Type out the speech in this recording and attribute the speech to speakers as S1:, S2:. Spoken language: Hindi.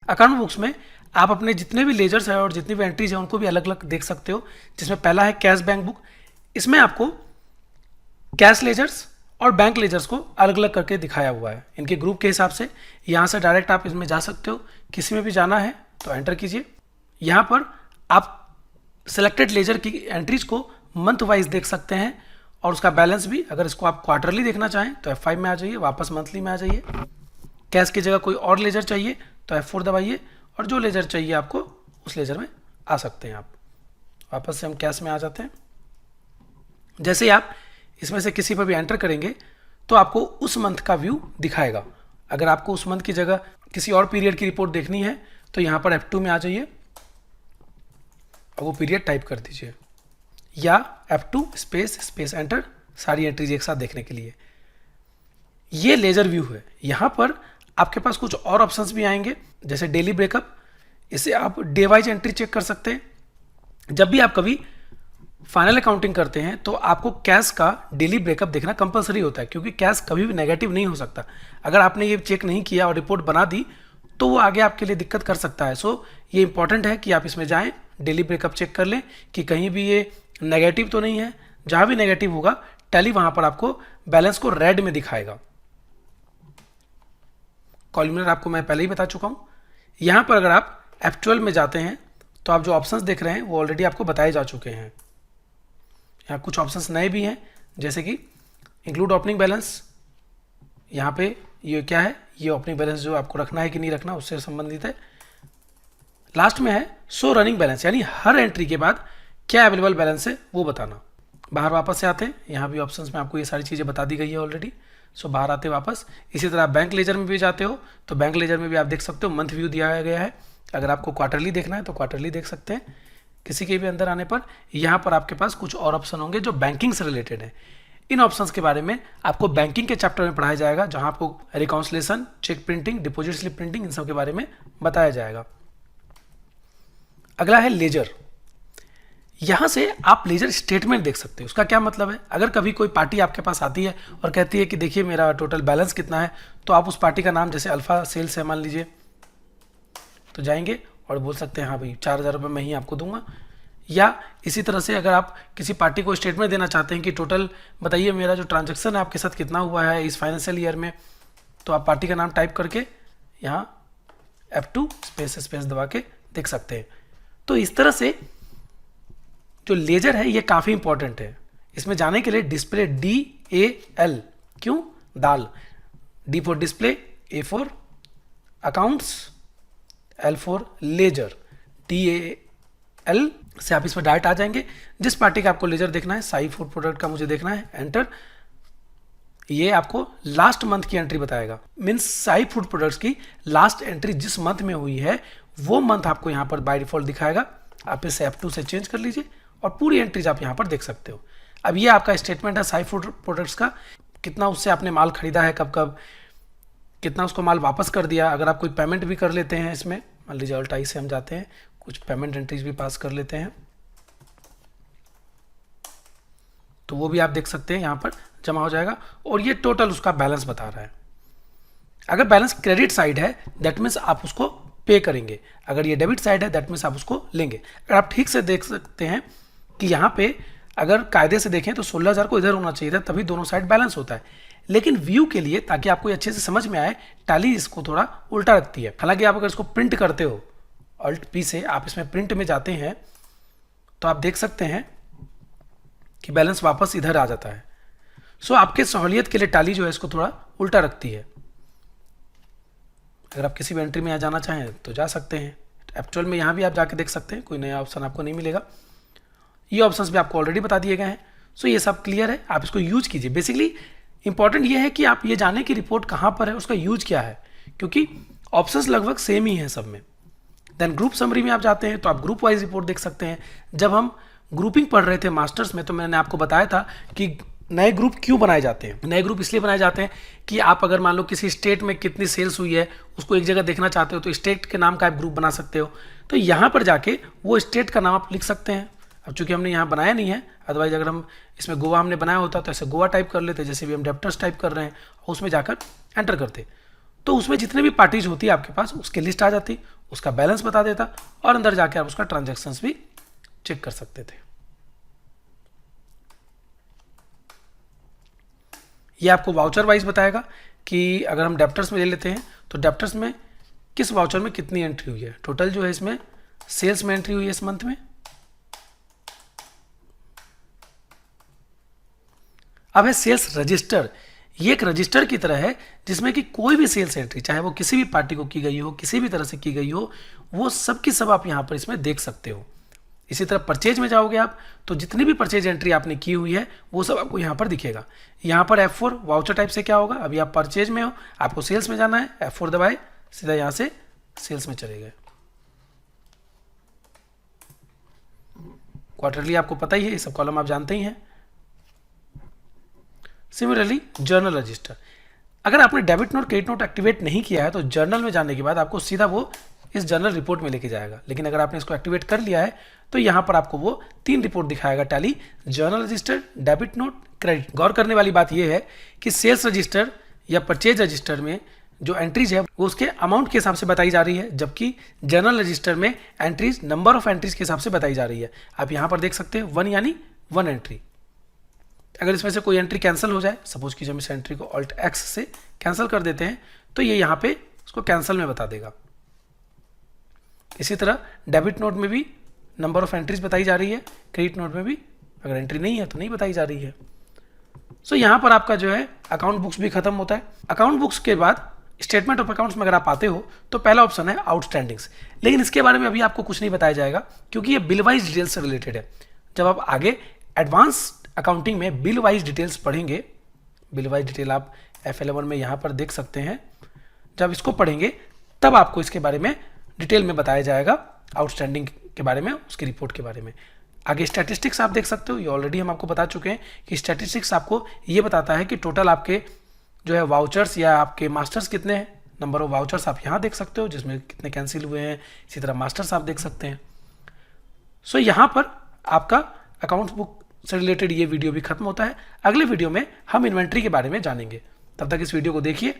S1: अकाउंट बुक्स में आप अपने जितने भी लेजर्स हैं और जितनी भी एंट्रीज हैं उनको भी अलग अलग देख सकते हो, जिसमें पहला है कैश बैंक बुक। इसमें आपको कैश लेजर्स और बैंक लेजर्स को अलग अलग करके दिखाया हुआ है इनके ग्रुप के हिसाब से। यहाँ से डायरेक्ट आप इसमें जा सकते हो, किसी में भी जाना है तो एंटर कीजिए। यहाँ पर आप सिलेक्टेड लेजर की एंट्रीज को मंथ वाइज देख सकते हैं और उसका बैलेंस भी। अगर इसको आप क्वार्टरली देखना चाहें तो F5 में आ जाइए, वापस मंथली में आ जाइए। कैश की जगह कोई और लेजर चाहिए तो F4 दबाइए और जो लेजर चाहिए आपको उस लेजर में आ सकते हैं आप। वापस से हम कैश में आ जाते हैं। जैसे ही आप इसमें से किसी पर भी एंटर करेंगे तो आपको उस मंथ का व्यू दिखाएगा। अगर आपको उस मंथ की जगह किसी और पीरियड की रिपोर्ट देखनी है तो यहाँ पर F2 में आ जाइए और वो पीरियड टाइप कर दीजिए, या F2 स्पेस स्पेस एंटर, सारी एंट्रीज एक साथ देखने के लिए। ये लेजर व्यू है। यहाँ पर आपके पास कुछ और ऑप्शंस भी आएंगे, जैसे डेली ब्रेकअप। इसे आप डे वाइज एंट्री चेक कर सकते हैं। जब भी आप कभी फाइनल अकाउंटिंग करते हैं तो आपको कैश का डेली ब्रेकअप देखना कंपलसरी होता है, क्योंकि कैश कभी भी नेगेटिव नहीं हो सकता। अगर आपने ये चेक नहीं किया और रिपोर्ट बना दी तो वो आगे आपके लिए दिक्कत कर सकता है। सो ये इंपॉर्टेंट है कि आप इसमें जाएं, डेली ब्रेकअप चेक कर लें कि कहीं भी ये नेगेटिव तो नहीं है। जहां भी नेगेटिव होगा टैली वहां पर आपको बैलेंस को रेड में दिखाएगा। कॉलमनर आपको मैं पहले ही बता चुका हूं। यहां पर अगर आप F12 में जाते हैं तो आप जो ऑप्शंस देख रहे हैं वो ऑलरेडी आपको बताए जा चुके हैं। यहाँ कुछ ऑप्शंस नए भी हैं, जैसे कि इंक्लूड ओपनिंग बैलेंस। यहाँ पे ये क्या है, ये ओपनिंग बैलेंस जो आपको रखना है कि नहीं रखना उससे संबंधित है। लास्ट में है शो रनिंग बैलेंस, यानी हर एंट्री के बाद क्या अवेलेबल बैलेंस है वो बताना। बाहर वापस से आते हैं, यहाँ भी ऑप्शंस में आपको ये सारी चीज़ें बता दी गई है ऑलरेडी। सो बाहर आते वापस। इसी तरह आप बैंक लेजर में भी जाते हो तो बैंक लेजर में भी आप देख सकते हो मंथ व्यू दिया गया है। अगर आपको क्वार्टरली देखना है तो क्वार्टरली देख सकते हैं। किसी के भी अंदर आने पर यहाँ पर आपके पास कुछ और ऑप्शन होंगे जो बैंकिंग से रिलेटेड है। इन ऑप्शंस के बारे में आपको बैंकिंग के चैप्टर में पढ़ाया जाएगा, जहां आपको reconciliation, check printing, deposit slip printing, इन सब के बारे में बताया जाएगा। अगला है लेजर। यहां से आप लेजर स्टेटमेंट देख सकते हो। उसका क्या मतलब है, अगर कभी कोई पार्टी आपके पास आती है और कहती है कि देखिए मेरा टोटल बैलेंस कितना है, तो आप उस पार्टी का नाम, जैसे अल्फा सेल्स है मान लीजिए, तो जाएंगे और बोल सकते हैं हाँ भाई 4,000 रुपये मैं ही आपको दूंगा। या इसी तरह से अगर आप किसी पार्टी को स्टेटमेंट देना चाहते हैं कि टोटल बताइए मेरा जो ट्रांजैक्शन है आपके साथ कितना हुआ है इस फाइनेंशियल ईयर में, तो आप पार्टी का नाम टाइप करके यहाँ F2 स्पेस स्पेस दबा के देख सकते हैं। तो इस तरह से जो लेजर है ये काफ़ी इंपॉर्टेंट है। इसमें जाने के लिए डिस्प्ले DAL, क्यों DAL, D for display, A for accounts, L for ledger, DAL से आप इस पर डायरेक्ट आ जाएंगे। जिस पार्टी का आपको लेजर देखना है, साई फूड प्रोडक्ट का मुझे देखना है, एंटर। ये आपको लास्ट मंथ की एंट्री बताएगा। मीन्स साई फूड प्रोडक्ट्स की लास्ट एंट्री जिस मंथ में हुई है वो मंथ आपको यहाँ पर बाय डिफॉल्ट दिखाएगा। आप इसे F2 से चेंज कर लीजिए और पूरी एंट्रीज आप यहाँ पर देख सकते हो। अब ये आपका स्टेटमेंट है साई फूड प्रोडक्ट्स का, कितना उससे आपने माल खरीदा है, कब कब, कितना उसको माल वापस कर दिया। अगर आप कोई पेमेंट भी कर लेते हैं इसमें, मान लीजिए अल्ट आई से हम जाते हैं, कुछ पेमेंट एंट्रीज भी पास कर लेते हैं, तो वो भी आप देख सकते हैं यहाँ पर जमा हो जाएगा। और ये टोटल उसका बैलेंस बता रहा है। अगर बैलेंस क्रेडिट साइड है दैट मीन्स आप उसको पे करेंगे, अगर ये डेबिट साइड है दैट मीन्स आप उसको लेंगे। अगर आप ठीक से देख सकते हैं कि यहाँ पे अगर कायदे से देखें तो 16,000 को इधर होना चाहिए था, तभी दोनों साइड बैलेंस होता है। लेकिन व्यू के लिए, ताकि आपको अच्छे से समझ में आए, टैली इसको थोड़ा उल्टा रखती है। हालांकि आप अगर इसको प्रिंट करते हो, Alt P से आप इसमें प्रिंट में जाते हैं तो आप देख सकते हैं कि बैलेंस वापस इधर आ जाता है। सो आपके सहूलियत के लिए टैली जो है इसको थोड़ा उल्टा रखती है। अगर आप किसी भी एंट्री में जाना चाहें तो जा सकते हैं। F12 में यहाँ भी आप जाके देख सकते हैं, कोई नया ऑप्शन आपको नहीं मिलेगा। ये ऑप्शंस भी आपको ऑलरेडी बता दिए गए हैं। सो ये सब क्लियर है, आप इसको यूज कीजिए। बेसिकली इंपॉर्टेंट ये है कि आप ये जाने की रिपोर्ट कहाँ पर है, उसका यूज क्या है, क्योंकि ऑप्शंस लगभग सेम ही हैं सब में। देन ग्रुप समरी में आप जाते हैं तो आप ग्रुप वाइज रिपोर्ट देख सकते हैं। जब हम ग्रुपिंग पढ़ रहे थे मास्टर्स में तो मैंने आपको बताया था कि नए ग्रुप क्यों बनाए जाते हैं। नए ग्रुप इसलिए बनाए जाते हैं कि आप अगर मान लो किसी स्टेट में कितनी सेल्स हुई है उसको एक जगह देखना चाहते हो तो स्टेट के नाम का आप ग्रुप बना सकते हो। तो यहाँ पर जाके वो स्टेट का नाम आप लिख सकते हैं। अब चूंकि हमने यहाँ बनाया नहीं है, अदरवाइज अगर हम इसमें गोवा हमने बनाया होता तो ऐसे गोवा टाइप कर लेते, जैसे भी हम डेप्टर्स टाइप कर रहे हैं और उसमें जाकर एंटर करते। तो उसमें जितने भी पार्टीज होती है आपके पास उसकी लिस्ट आ जाती, उसका बैलेंस बता देता और अंदर जाके आप उसका ट्रांजैक्शंस भी चेक कर सकते थे। ये आपको वाउचर वाइज बताएगा कि अगर हम डेप्टर्स में ले लेते हैं तो डेप्टर्स में किस वाउचर में कितनी एंट्री हुई है। टोटल जो है इसमें सेल्स में एंट्री हुई है इस मंथ में। अब है सेल्स रजिस्टर। ये एक रजिस्टर की तरह है जिसमें कि कोई भी सेल्स एंट्री, चाहे वो किसी भी पार्टी को की गई हो, किसी भी तरह से की गई हो, वो सब की सब आप यहाँ पर इसमें देख सकते हो। इसी तरह परचेज में जाओगे आप तो जितनी भी परचेज एंट्री आपने की हुई है वो सब आपको यहाँ पर दिखेगा। यहाँ पर F4 वाउचर टाइप से क्या होगा, अभी आप परचेज में हो, आपको सेल्स में जाना है, F4 दबाए, सीधा यहाँ से सेल्स में चले गए। क्वार्टरली आपको पता ही है, ये सब कॉलम आप जानते ही हैं। सिमिलरली जर्नल रजिस्टर, अगर आपने debit note credit note activate नहीं किया है तो जर्नल में जाने के बाद आपको सीधा वो इस जर्नल रिपोर्ट में लेके जाएगा। लेकिन अगर आपने इसको एक्टिवेट कर लिया है तो यहाँ पर आपको वो 3 रिपोर्ट दिखाएगा Tally, journal register, debit note, credit. गौर करने वाली बात यह है कि सेल्स रजिस्टर या परचेज रजिस्टर में जो एंट्रीज है वो उसके अमाउंट के हिसाब से बताई जा रही है, जबकि जर्नल रजिस्टर में एंट्रीज नंबर ऑफ एंट्रीज के हिसाब से बताई जा रही है। आप यहाँ पर देख सकते हैं 1 यानी 1 एंट्री। अगर इसमें से कोई एंट्री कैंसिल हो जाए, सपोज कीजिए हम इस एंट्री को Alt X से कैंसिल कर देते हैं तो ये यहाँ पे उसको कैंसिल में बता देगा। इसी तरह डेबिट नोट में भी नंबर ऑफ एंट्रीज बताई जा रही है, क्रेडिट नोट में भी अगर एंट्री नहीं है तो नहीं बताई जा रही है। सो यहाँ पर आपका जो है अकाउंट बुक्स भी खत्म होता है। अकाउंट बुक्स के बाद स्टेटमेंट ऑफ अकाउंट्स में अगर आप आते हो तो पहला ऑप्शन है आउटस्टैंडिंग्स, लेकिन इसके बारे में अभी आपको कुछ नहीं बताया जाएगा क्योंकि ये बिल वाइज डिटेल से रिलेटेड है। जब आप आगे एडवांस अकाउंटिंग में बिल वाइज डिटेल्स पढ़ेंगे, बिल वाइज डिटेल आप F11 में यहाँ पर देख सकते हैं, जब इसको पढ़ेंगे तब आपको इसके बारे में डिटेल में बताया जाएगा, आउटस्टैंडिंग के बारे में, उसकी रिपोर्ट के बारे में। आगे स्टैटिस्टिक्स आप देख सकते हो, ये ऑलरेडी हम आपको बता चुके हैं कि स्टैटिस्टिक्स आपको ये बताता है कि टोटल आपके जो है वाउचर्स या आपके मास्टर्स कितने हैं। नंबर ऑफ वाउचर्स आप यहाँ देख सकते हो जिसमें कितने कैंसिल हुए हैं, इसी तरह मास्टर्स आप देख सकते हैं। सो यहाँ पर आपका अकाउंट्स बुक से रिलेटेड ये वीडियो भी खत्म होता है। अगले वीडियो में हम इन्वेंट्री के बारे में जानेंगे। तब तक इस वीडियो को देखिए